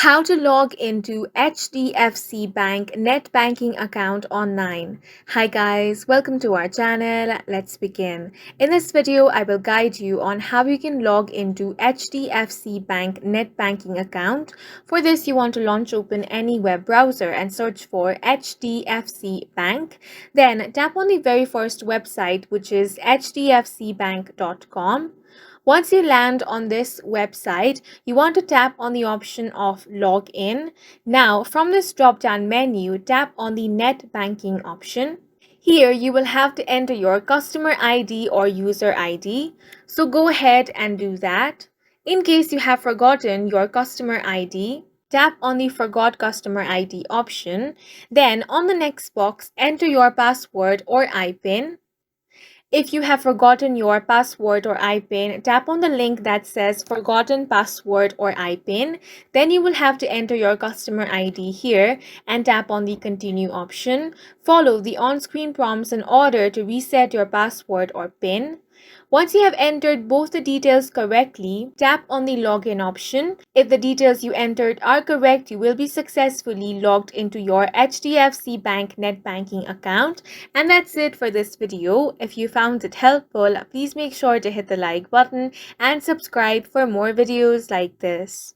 How to log into HDFC Bank net banking account online. Hi guys, welcome to our channel. Let's begin. In this video, I will guide you on how you can log into HDFC Bank net banking account. For this, you want to launch open any web browser and search for HDFC Bank. Then tap on the very first website, which is hdfcbank.com. Once you land on this website, you want to tap on the option of Login. Now, from this drop-down menu, tap on the Net Banking option. Here, you will have to enter your customer ID or user ID. So go ahead and do that. In case you have forgotten your customer ID, tap on the Forgot Customer ID option. Then, on the next box, enter your password or IPIN. If you have forgotten your password or IPIN, tap on the link that says Forgotten Password or IPIN. Then you will have to enter your customer ID here and tap on the Continue option. Follow the on-screen prompts in order to reset your password or PIN. Once you have entered both the details correctly, tap on the Login option. If the details you entered are correct, you will be successfully logged into your HDFC Bank net banking account. And that's it for this video. If you found it helpful, please make sure to hit the like button and subscribe for more videos like this.